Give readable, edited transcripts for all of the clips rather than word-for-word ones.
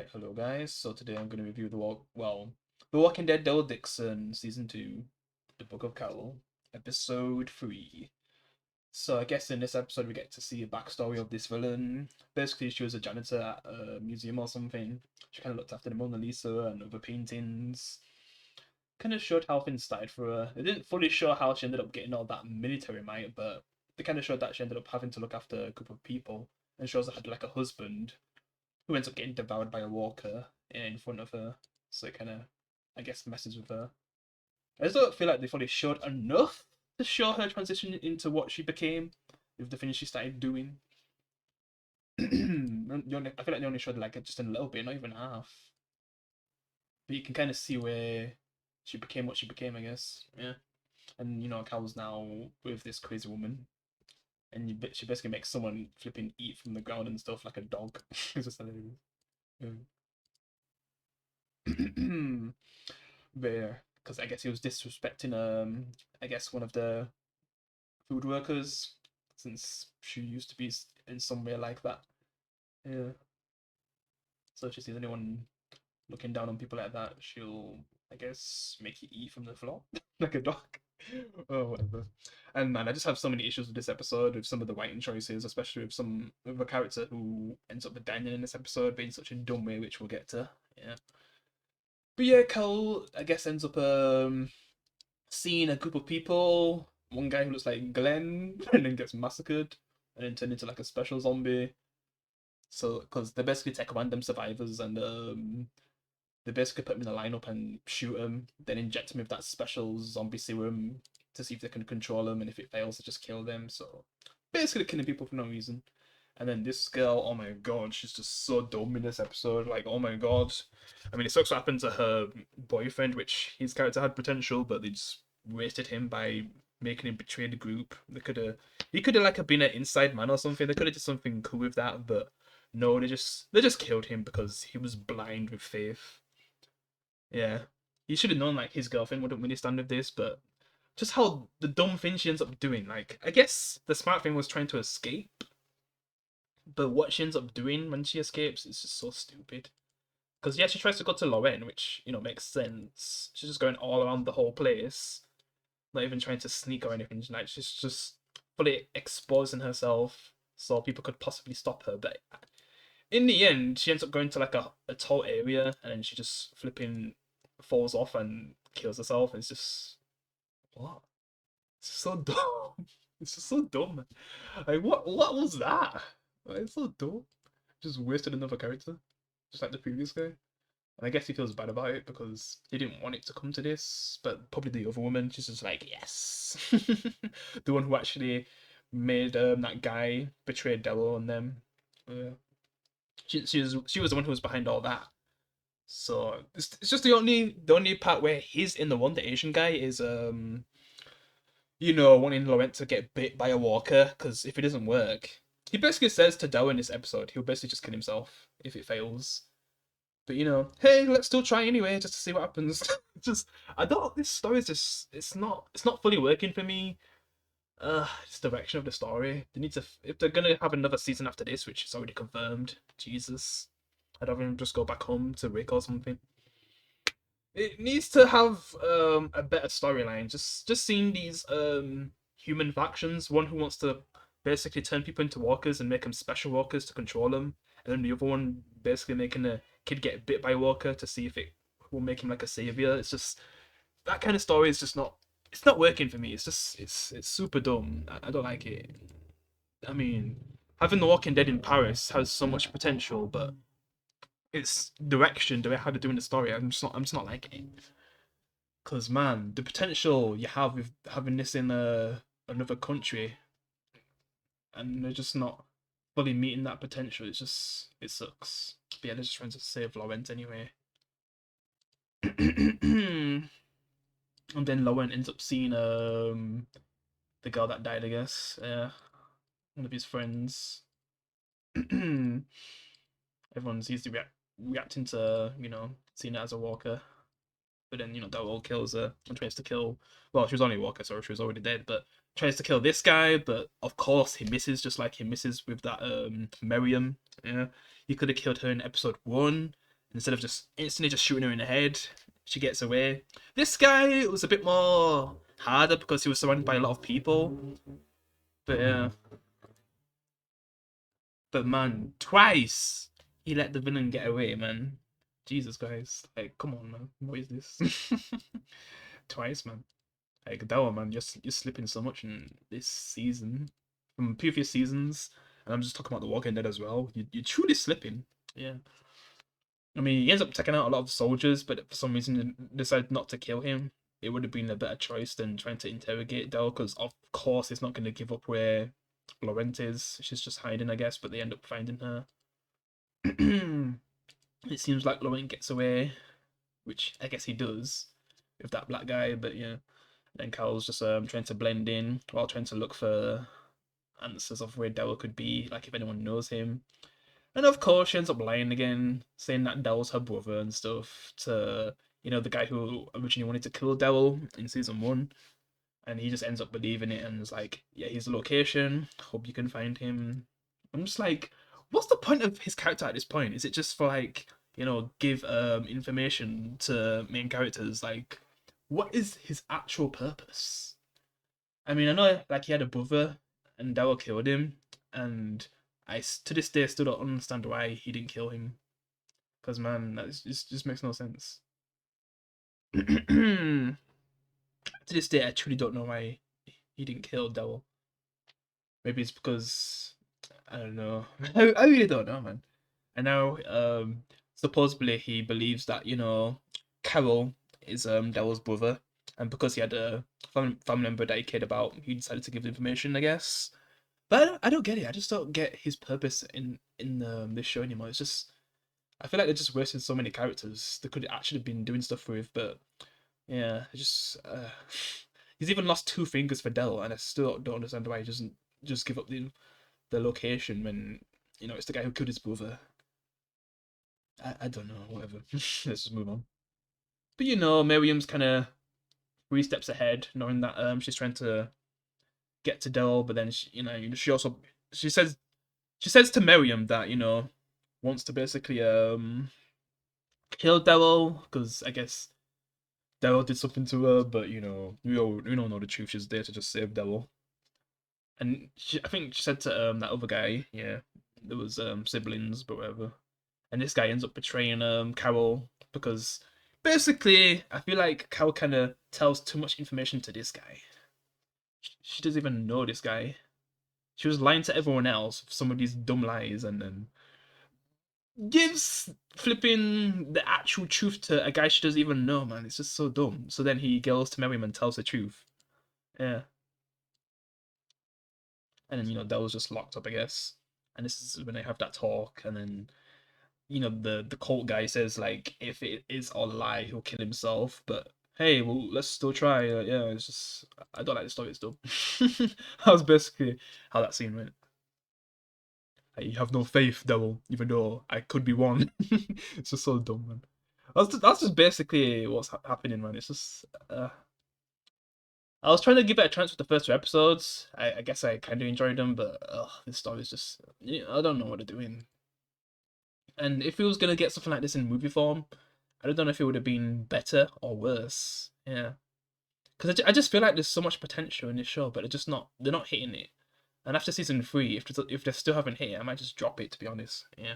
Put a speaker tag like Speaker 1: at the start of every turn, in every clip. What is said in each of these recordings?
Speaker 1: Alright, hello guys. So today I'm going to review The Walking Dead Daryl Dixon, Season 2, The Book of Carol, Episode 3. So I guess in this episode we get to see a backstory of this villain. Basically, she was a janitor at a museum or something. She kind of looked after the Mona Lisa and other paintings. Kind of showed how things started for her. They didn't fully show how she ended up getting all that military might, but they kind of showed that she ended up having to look after a group of people. And she also had like a husband who ends up getting devoured by a walker in front of her. So it kind of, I guess, messes with her. I just don't feel like they fully showed enough to show her transition into what she became with the things she started doing. I feel like they only showed like just a little bit, not even half. But you can kind of see where she became what she became, I guess. Yeah. And Cal's now with this crazy woman, and she basically makes someone flipping eat from the ground and stuff like a dog. It's just hilarious. Yeah. There, because I guess he was disrespecting I guess one of the food workers, since she used to be in somewhere like that. Yeah. So if she sees anyone looking down on people like that, she'll, I guess, make you eat from the floor like a dog. Oh, whatever. And man, I just have so many issues with this episode, with some of the writing choices, especially with a character who ends up dying in this episode, being such a dumb way, which we'll get to. Yeah. But yeah, Cole, I guess, ends up seeing a group of people, one guy who looks like Glenn, and then gets massacred, and then turned into like a special zombie. So, because they basically take random survivors and they basically put them in a lineup and shoot them, then inject them with that special zombie serum to see if they can control them, and if it fails, they just kill them. So, basically killing people for no reason. And then this girl, oh my god, she's just so dumb in this episode. Like, oh my god. I mean, it sucks what happened to her boyfriend, which his character had potential, but they just wasted him by making him betray the group. He could have like been an inside man or something. They could have did something cool with that, but no, they just killed him because he was blind with faith. Yeah, he should have known like his girlfriend wouldn't really stand with this, but just how the dumb thing she ends up doing. Like, I guess the smart thing was trying to escape, but what she ends up doing when she escapes is just so stupid. Because yeah, she tries to go to Lorraine, which makes sense. She's just going all around the whole place, not even trying to sneak or anything. Like she's just fully exposing herself so people could possibly stop her. But in the end, she ends up going to like a tall area, and then she just flipping falls off and kills herself. And it's just what? It's just so dumb. It's just so dumb. Like what was that? Like, it's so dumb. Just wasted another character, just like the previous guy. And I guess he feels bad about it because he didn't want it to come to this, but probably the other woman, she's just like, yes. The one who actually made that guy betray Daryl and them. Yeah. She was the one who was behind all that. So it's just the only part where he's in the one, the Asian guy, is wanting Laurent to get bit by a walker, because if it doesn't work, he basically says to Daryl in this episode, he'll basically just kill himself if it fails. But hey, let's still try anyway, just to see what happens. Just I don't. This story is just it's not fully working for me. It's the direction of the story. They need to if they're gonna have another season after this, which is already confirmed. Jesus, I'd rather them just go back home to Rick or something. It needs to have a better storyline. Just seeing these human factions. One who wants to basically turn people into walkers and make them special walkers to control them, and then the other one basically making a kid get bit by a walker to see if it will make him like a savior. It's just that kind of story is just not. It's not working for me. It's just it's super dumb. I don't like it. I mean, having The Walking Dead in Paris has so much potential, but its direction, the way how they're doing the story, I'm just not liking it. Cause man, the potential you have with having this in another country, and they're just not fully meeting that potential. It sucks. But yeah, they're just trying to save Laurent anyway. And then Laurent ends up seeing the girl that died, I guess. Yeah, one of his friends. Everyone seems to be reacting to seeing it as a walker. But then Daryl kills her and tries to kill. Well, she was only a walker, so she was already dead. But tries to kill this guy, but of course he misses, just like he misses with that Miriam. Yeah, he could have killed her in episode 1. instead of just instantly just shooting her in the head, she gets away. This guy was a bit more harder because he was surrounded by a lot of people. But yeah. But man, twice he let the villain get away, man. Jesus Christ. Like, come on, man. What is this? Twice, man. Like, Daryl, man, you're slipping so much in this season from previous seasons. And I'm just talking about The Walking Dead as well. You're truly slipping. Yeah. I mean, he ends up taking out a lot of soldiers, but for some reason decided not to kill him. It would have been a better choice than trying to interrogate Daryl, because of course he's not going to give up where Laurent is. She's just hiding, I guess, but they end up finding her. It seems like Laurent gets away, which I guess he does with that black guy, but yeah. Then Carol's just trying to blend in while trying to look for answers of where Daryl could be, like if anyone knows him. And of course, she ends up lying again, saying that Daryl's her brother and stuff to, the guy who originally wanted to kill Daryl in season 1. And he just ends up believing it and is like, yeah, here's the location. Hope you can find him. I'm just like, what's the point of his character at this point? Is it just for like, give information to main characters? Like, what is his actual purpose? I mean, I know like he had a brother and Daryl killed him, and to this day still don't understand why he didn't kill him. Because man, that just makes no sense. To this day, I truly don't know why he didn't kill Daryl. Maybe it's because I don't know. I really don't know, man. I know supposedly he believes that Carol is Daryl's brother, and because he had a family member that he cared about, he decided to give the information, I guess. But I don't get it. I just don't get his purpose in this show anymore. It's just I feel like they're just wasting so many characters they could actually been doing stuff with, but yeah, it just he's even lost 2 fingers for Daryl, and I still don't understand why he doesn't just give up the location when it's the guy who killed his brother. I don't know, whatever. Let's just move on. But Miriam's kind of 3 steps ahead, knowing that she's trying to get to Daryl, but then she also she says to Miriam that wants to basically kill Daryl because I guess Daryl did something to her, but we don't know the truth. She's there to just save Daryl. And I think she said to that other guy, yeah, there was siblings, but whatever. And this guy ends up betraying Carol because basically I feel like Carol kind of tells too much information to this guy. She doesn't even know this guy. She was lying to everyone else for some of these dumb lies, and then gives flipping the actual truth to a guy she doesn't even know, man. It's just so dumb. So then he goes to Miriam and tells the truth. Yeah. And then, Daryl's just locked up, I guess. And this is when they have that talk, and then, the cult guy says, like, if it is all a lie, he'll kill himself. But hey, well, let's still try. Yeah, it's just, I don't like the story, it's dumb. That was basically how that scene went. Like, you have no faith, Daryl, even though I could be one. It's just so dumb, man. That's just basically what's happening, man. It's just, I was trying to give it a chance with the first 2 episodes. I guess I kind of enjoyed them, but this story is just, I don't know what they're doing. And if it was gonna get something like this in movie form, I don't know if it would have been better or worse. Yeah, because I just feel like there's so much potential in this show, but they're not hitting it. And after season 3, if they still haven't hit it, I might just drop it, to be honest. Yeah,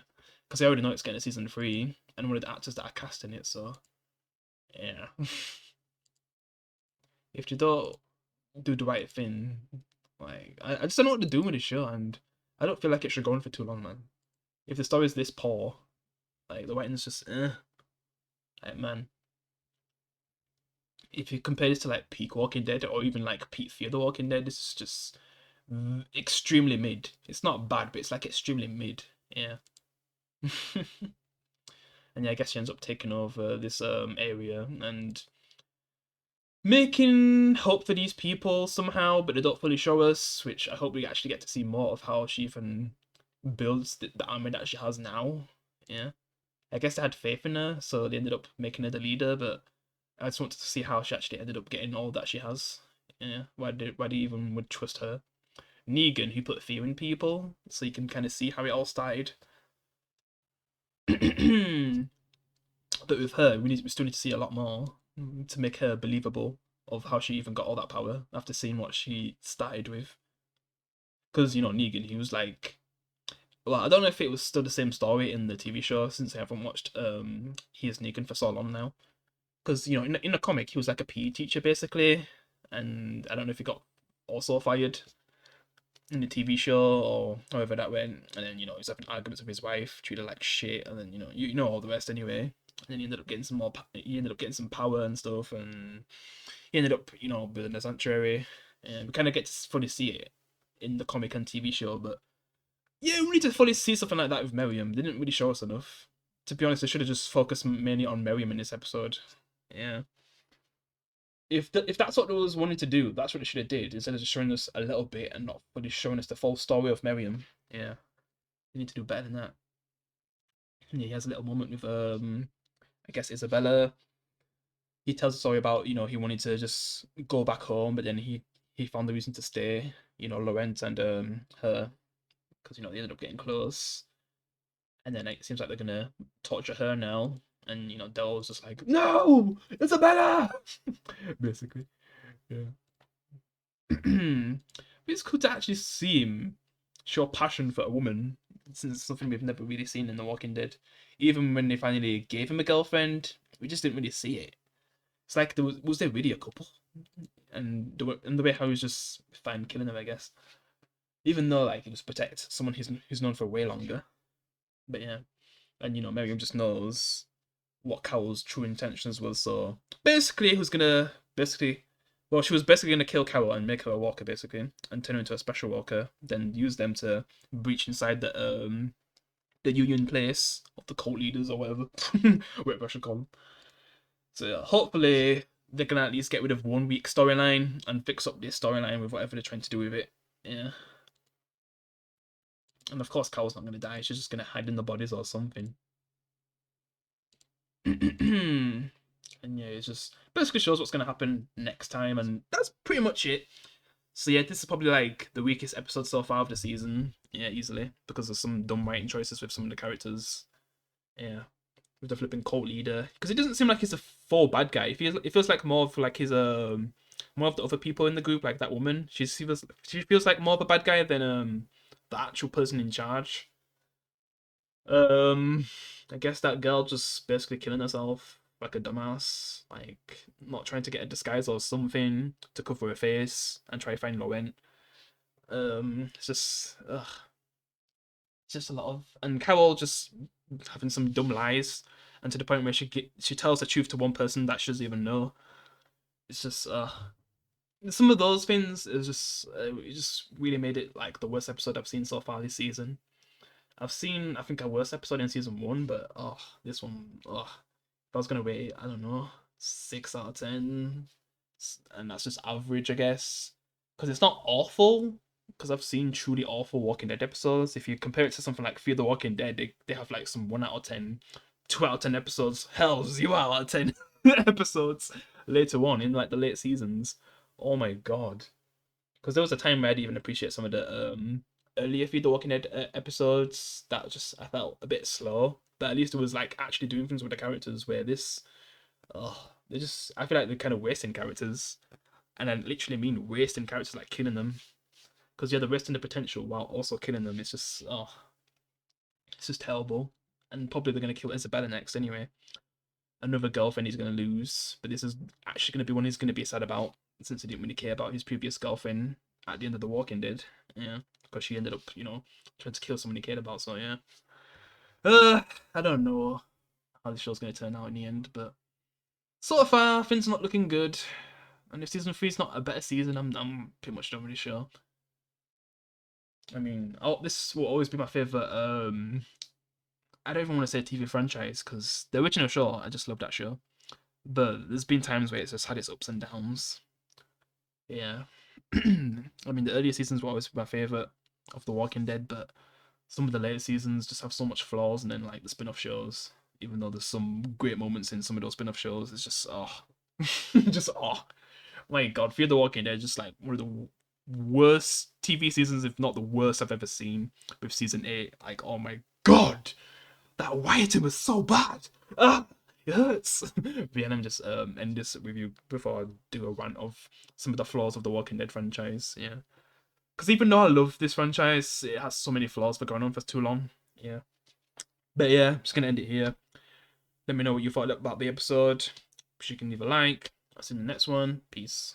Speaker 1: because I already know it's getting a season 3, and one of the actors that are casting it, so yeah. If they don't do the right thing, like I just don't know what to do with this show, and I don't feel like it should go on for too long, man. If the story is this poor, like the writing's just like man. If you compare this to like peak Walking Dead or even like peak Fear the Walking Dead, this is just extremely mid. It's not bad, but it's like extremely mid. Yeah. And yeah, I guess she ends up taking over this area and making hope for these people somehow, but they don't fully show us, which I hope we actually get to see more of how she even builds the army that she has now. Yeah. I guess they had faith in her, so they ended up making her the leader, but I just wanted to see how she actually ended up getting all that she has. Yeah, why they even would trust her. Negan, who put fear in people, so you can kind of see how it all started. But with her, we still need to see a lot more to make her believable of how she even got all that power after seeing what she started with. Because, you know, Negan, he was like, well, I don't know if it was still the same story in the TV show, since I haven't watched He is Negan for so long now. Because, you know, in the comic, he was like a PE teacher, basically. And I don't know if he got also fired in the TV show or however that went. And then, you know, he's having arguments with his wife, treated her like shit. And then, you know all the rest anyway. And then he ended up getting some power and stuff. And he ended up, you know, building a sanctuary. And we kind of get to fully see it in the comic and TV show. But yeah, we need to fully see something like that with Miriam. They didn't really show us enough. To be honest, they should have just focused mainly on Miriam in this episode. Yeah. If that's what they was wanting to do, that's what they should have did, instead of just showing us a little bit and not fully showing us the full story of Miriam. Yeah. They need to do better than that. Yeah, he has a little moment with I guess Isabella. He tells a story about, you know, he wanted to just go back home, but then he found the reason to stay, you know, Lorenz and her, because, you know, they ended up getting close. And then it seems like they're gonna torture her now. And, you know, Daryl's just like, no, Isabella! Basically. Yeah. It's cool to actually see him show passion for a woman, since it's something we've never really seen in The Walking Dead. Even when they finally gave him a girlfriend, we just didn't really see it. It's like, was there really a couple? And the way how he was just fine killing them, I guess. Even though, like, he was protect someone who's known for way longer. But yeah. And, you know, Miriam just knows what Carol's true intentions was, so basically she was basically gonna kill Carol and make her a walker, basically, and turn her into a special walker, then use them to breach inside the union place of the cult leaders or whatever. Whatever I should call them. So yeah, hopefully they can at least get rid of 1 week storyline and fix up this storyline with whatever they're trying to do with it. Yeah. And of course Carol's not gonna die, she's just gonna hide in the bodies or something. And yeah, it just basically shows what's going to happen next time, and that's pretty much it. So yeah, this is probably like the weakest episode so far of the season. Yeah, easily, because of some dumb writing choices with some of the characters. Yeah, with the flipping cult leader, because it doesn't seem like he's a full bad guy. It feels like more of like his more of the other people in the group, like that woman. She feels like more of a bad guy than the actual person in charge. I guess that girl just basically killing herself like a dumbass, like not trying to get a disguise or something to cover her face and try to find Laurent. It's just it's just a lot of, and Carol just having some dumb lies, and to the point where she tells the truth to one person that she doesn't even know. It's just some of those things is just it just really made it like the worst episode I've seen so far this season. I've seen, I think, a worse episode in season 1, but this one, if I was gonna rate it, I don't know, 6 out of 10, and that's just average, I guess, because it's not awful. Because I've seen truly awful Walking Dead episodes. If you compare it to something like Fear the Walking Dead, they have like some 1 out of 10, 2 out of 10 episodes, hell, 0 out of 10 episodes later on in like the late seasons. Oh my god! Because there was a time where I didn't even appreciate some of the earlier Feed the Walking Dead episodes that just I felt a bit slow, but at least it was like actually doing things with the characters. Where this, they just, I feel like they're kind of wasting characters, and I literally mean wasting characters, like killing them, because yeah, they're wasting the potential while also killing them. It's just it's just terrible, and probably they're gonna kill Isabella next anyway. Another girlfriend he's gonna lose, but this is actually gonna be one he's gonna be sad about, since he didn't really care about his previous girlfriend at the end of The Walking Dead. Yeah, because she ended up, you know, trying to kill someone he cared about. So yeah, I don't know how the show's gonna turn out in the end, but so far things are not looking good. And if season 3 is not a better season, I'm pretty much not really sure. I mean, this will always be my favorite. I don't even want to say TV franchise, because the original show, I just love that show. But there's been times where it's just had its ups and downs. Yeah. I mean, the earlier seasons were always my favorite of The Walking Dead, but some of the later seasons just have so much flaws, and then like the spin-off shows, even though there's some great moments in some of those spin-off shows, it's just just my god, Fear the Walking Dead is just like one of the worst TV seasons, if not the worst I've ever seen. With season 8, like, oh my god, that Wyatt was so bad. It hurts. But yeah, let me just end this review before I do a rant of some of the flaws of the Walking Dead franchise. Yeah, because even though I love this franchise, it has so many flaws for going on for too long. Yeah, but yeah, I'm just gonna end it here. Let me know what you thought about the episode. You can leave a like. I'll see you in the next one. Peace.